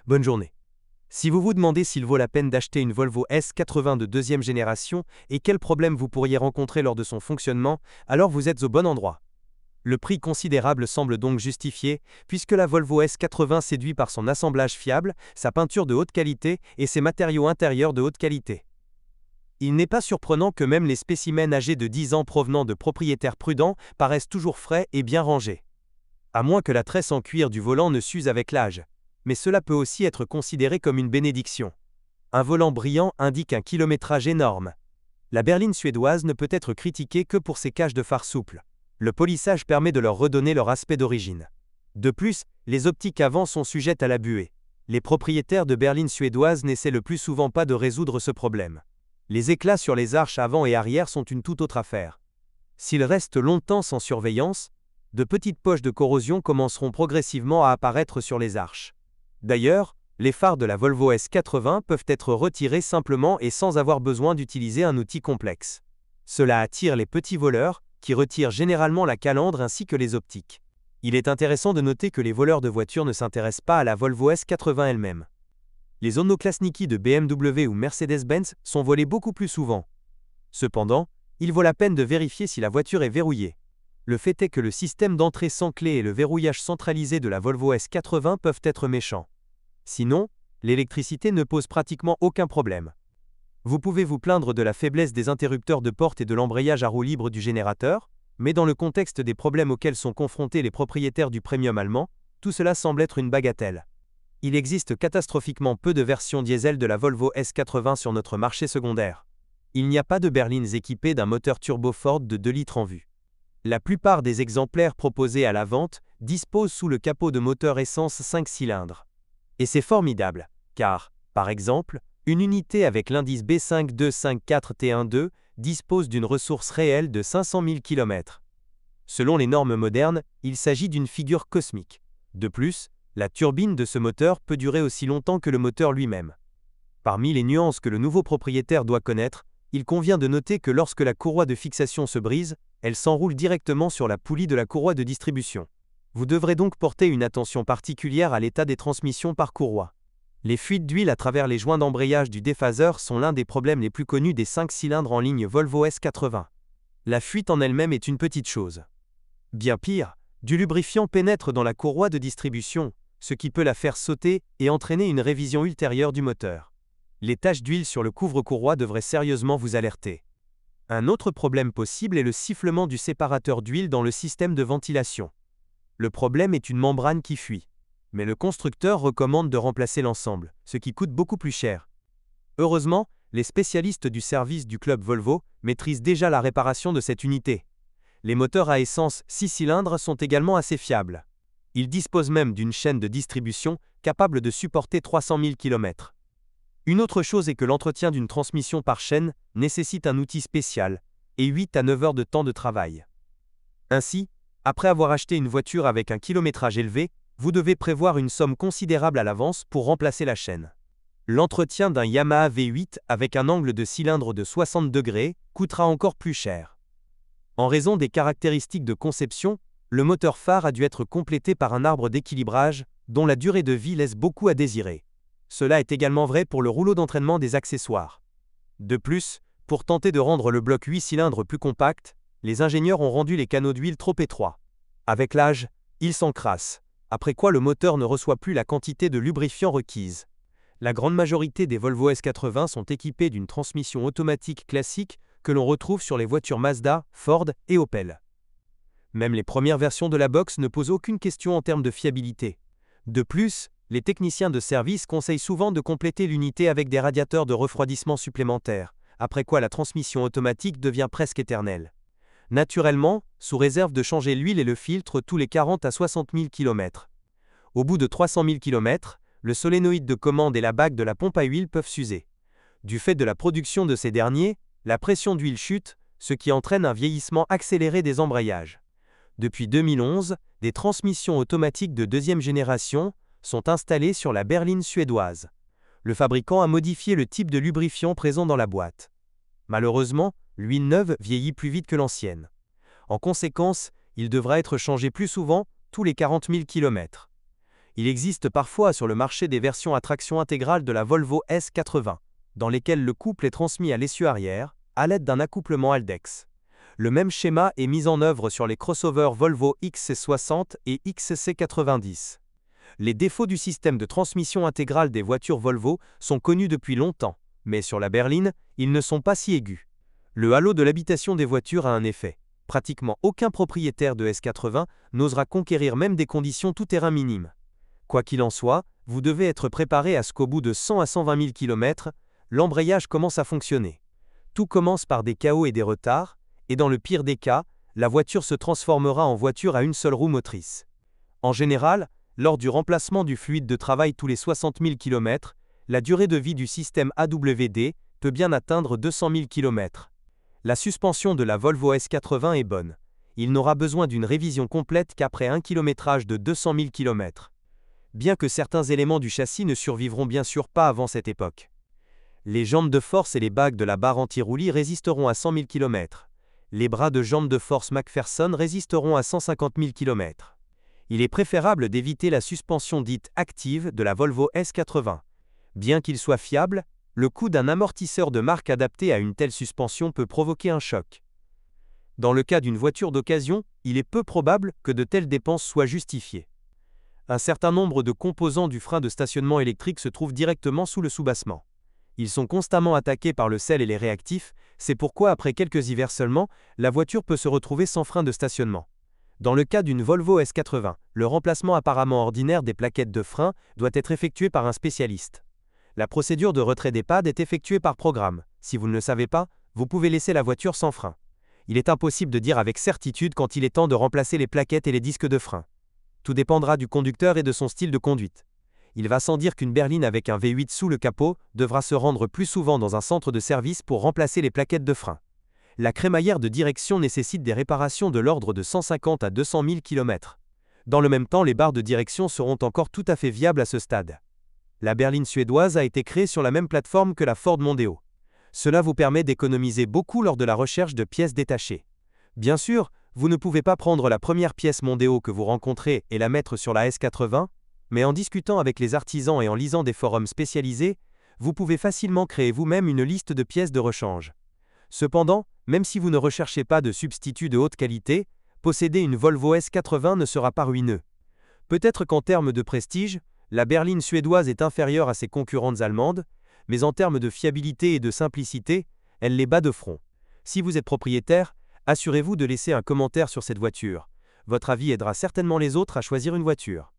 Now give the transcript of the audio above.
Bonne journée. Si vous vous demandez s'il vaut la peine d'acheter une Volvo S80 de deuxième génération et quels problèmes vous pourriez rencontrer lors de son fonctionnement, alors vous êtes au bon endroit. Le prix considérable semble donc justifié, puisque la Volvo S80 séduit par son assemblage fiable, sa peinture de haute qualité et ses matériaux intérieurs de haute qualité. Il n'est pas surprenant que même les spécimens âgés de 10 ans provenant de propriétaires prudents paraissent toujours frais et bien rangés. À moins que la tresse en cuir du volant ne s'use avec l'âge. Mais cela peut aussi être considéré comme une bénédiction. Un volant brillant indique un kilométrage énorme. La berline suédoise ne peut être critiquée que pour ses cages de phare souples. Le polissage permet de leur redonner leur aspect d'origine. De plus, les optiques avant sont sujettes à la buée. Les propriétaires de berlines suédoises n'essaient le plus souvent pas de résoudre ce problème. Les éclats sur les arches avant et arrière sont une toute autre affaire. S'ils restent longtemps sans surveillance, de petites poches de corrosion commenceront progressivement à apparaître sur les arches. D'ailleurs, les phares de la Volvo S80 peuvent être retirés simplement et sans avoir besoin d'utiliser un outil complexe. Cela attire les petits voleurs, qui retirent généralement la calandre ainsi que les optiques. Il est intéressant de noter que les voleurs de voitures ne s'intéressent pas à la Volvo S80 elle-même. Les onoklasniki de BMW ou Mercedes-Benz sont volés beaucoup plus souvent. Cependant, il vaut la peine de vérifier si la voiture est verrouillée. Le fait est que le système d'entrée sans clé et le verrouillage centralisé de la Volvo S80 peuvent être méchants. Sinon, l'électricité ne pose pratiquement aucun problème. Vous pouvez vous plaindre de la faiblesse des interrupteurs de porte et de l'embrayage à roue libre du générateur, mais dans le contexte des problèmes auxquels sont confrontés les propriétaires du premium allemand, tout cela semble être une bagatelle. Il existe catastrophiquement peu de versions diesel de la Volvo S80 sur notre marché secondaire. Il n'y a pas de berlines équipées d'un moteur turbo Ford de 2 litres en vue. La plupart des exemplaires proposés à la vente disposent sous le capot de moteurs essence 5 cylindres. Et c'est formidable, car, par exemple, une unité avec l'indice B5254T12 dispose d'une ressource réelle de 500 000 km. Selon les normes modernes, il s'agit d'une figure cosmique. De plus, la turbine de ce moteur peut durer aussi longtemps que le moteur lui-même. Parmi les nuances que le nouveau propriétaire doit connaître, il convient de noter que lorsque la courroie de fixation se brise, elle s'enroule directement sur la poulie de la courroie de distribution. Vous devrez donc porter une attention particulière à l'état des transmissions par courroie. Les fuites d'huile à travers les joints d'embrayage du déphaseur sont l'un des problèmes les plus connus des 5 cylindres en ligne Volvo S80. La fuite en elle-même est une petite chose. Bien pire, du lubrifiant pénètre dans la courroie de distribution, ce qui peut la faire sauter et entraîner une révision ultérieure du moteur. Les taches d'huile sur le couvre-courroie devraient sérieusement vous alerter. Un autre problème possible est le sifflement du séparateur d'huile dans le système de ventilation. Le problème est une membrane qui fuit. Mais le constructeur recommande de remplacer l'ensemble, ce qui coûte beaucoup plus cher. Heureusement, les spécialistes du service du club Volvo maîtrisent déjà la réparation de cette unité. Les moteurs à essence 6 cylindres sont également assez fiables. Ils disposent même d'une chaîne de distribution capable de supporter 300 000 km. Une autre chose est que l'entretien d'une transmission par chaîne nécessite un outil spécial et 8 à 9 heures de temps de travail. Ainsi, après avoir acheté une voiture avec un kilométrage élevé, vous devez prévoir une somme considérable à l'avance pour remplacer la chaîne. L'entretien d'un Yamaha V8 avec un angle de cylindre de 60 degrés coûtera encore plus cher. En raison des caractéristiques de conception, le moteur phare a dû être complété par un arbre d'équilibrage, dont la durée de vie laisse beaucoup à désirer. Cela est également vrai pour le rouleau d'entraînement des accessoires. De plus, pour tenter de rendre le bloc 8 cylindres plus compact, les ingénieurs ont rendu les canaux d'huile trop étroits. Avec l'âge, ils s'encrassent, après quoi le moteur ne reçoit plus la quantité de lubrifiant requise. La grande majorité des Volvo S80 sont équipés d'une transmission automatique classique que l'on retrouve sur les voitures Mazda, Ford et Opel. Même les premières versions de la box ne posent aucune question en termes de fiabilité. De plus, les techniciens de service conseillent souvent de compléter l'unité avec des radiateurs de refroidissement supplémentaires, après quoi la transmission automatique devient presque éternelle. Naturellement, sous réserve de changer l'huile et le filtre tous les 40 à 60 000 km. Au bout de 300 000 km, le solénoïde de commande et la bague de la pompe à huile peuvent s'user. Du fait de la production de ces derniers, la pression d'huile chute, ce qui entraîne un vieillissement accéléré des embrayages. Depuis 2011, des transmissions automatiques de deuxième génération sont installées sur la berline suédoise. Le fabricant a modifié le type de lubrifiant présent dans la boîte. Malheureusement, l'huile neuve vieillit plus vite que l'ancienne. En conséquence, il devra être changé plus souvent, tous les 40 000 km. Il existe parfois sur le marché des versions à traction intégrale de la Volvo S80, dans lesquelles le couple est transmis à l'essieu arrière, à l'aide d'un accouplement Haldex. Le même schéma est mis en œuvre sur les crossovers Volvo XC60 et XC90. Les défauts du système de transmission intégrale des voitures Volvo sont connus depuis longtemps, mais sur la berline, ils ne sont pas si aigus. Le halo de l'habitation des voitures a un effet. Pratiquement aucun propriétaire de S80 n'osera conquérir même des conditions tout-terrain minimes. Quoi qu'il en soit, vous devez être préparé à ce qu'au bout de 100 à 120 000 km, l'embrayage commence à fonctionner. Tout commence par des chaos et des retards, et dans le pire des cas, la voiture se transformera en voiture à une seule roue motrice. En général, lors du remplacement du fluide de travail tous les 60 000 km, la durée de vie du système AWD peut bien atteindre 200 000 km. La suspension de la Volvo S80 est bonne. Il n'aura besoin d'une révision complète qu'après un kilométrage de 200 000 km. Bien que certains éléments du châssis ne survivront bien sûr pas avant cette époque. Les jambes de force et les bagues de la barre anti-roulis résisteront à 100 000 km. Les bras de jambes de force McPherson résisteront à 150 000 km. Il est préférable d'éviter la suspension dite active de la Volvo S80. Bien qu'il soit fiable, le coût d'un amortisseur de marque adapté à une telle suspension peut provoquer un choc. Dans le cas d'une voiture d'occasion, il est peu probable que de telles dépenses soient justifiées. Un certain nombre de composants du frein de stationnement électrique se trouvent directement sous le soubassement. Ils sont constamment attaqués par le sel et les réactifs, c'est pourquoi après quelques hivers seulement, la voiture peut se retrouver sans frein de stationnement. Dans le cas d'une Volvo S80, le remplacement apparemment ordinaire des plaquettes de frein doit être effectué par un spécialiste. La procédure de retrait des pads est effectuée par programme. Si vous ne le savez pas, vous pouvez laisser la voiture sans frein. Il est impossible de dire avec certitude quand il est temps de remplacer les plaquettes et les disques de frein. Tout dépendra du conducteur et de son style de conduite. Il va sans dire qu'une berline avec un V8 sous le capot devra se rendre plus souvent dans un centre de service pour remplacer les plaquettes de frein. La crémaillère de direction nécessite des réparations de l'ordre de 150 à 200 000 km. Dans le même temps, les barres de direction seront encore tout à fait viables à ce stade. La berline suédoise a été créée sur la même plateforme que la Ford Mondeo. Cela vous permet d'économiser beaucoup lors de la recherche de pièces détachées. Bien sûr, vous ne pouvez pas prendre la première pièce Mondeo que vous rencontrez et la mettre sur la S80, mais en discutant avec les artisans et en lisant des forums spécialisés, vous pouvez facilement créer vous-même une liste de pièces de rechange. Cependant, même si vous ne recherchez pas de substitut de haute qualité, posséder une Volvo S80 ne sera pas ruineux. Peut-être qu'en termes de prestige, la berline suédoise est inférieure à ses concurrentes allemandes, mais en termes de fiabilité et de simplicité, elle les bat de front. Si vous êtes propriétaire, assurez-vous de laisser un commentaire sur cette voiture. Votre avis aidera certainement les autres à choisir une voiture.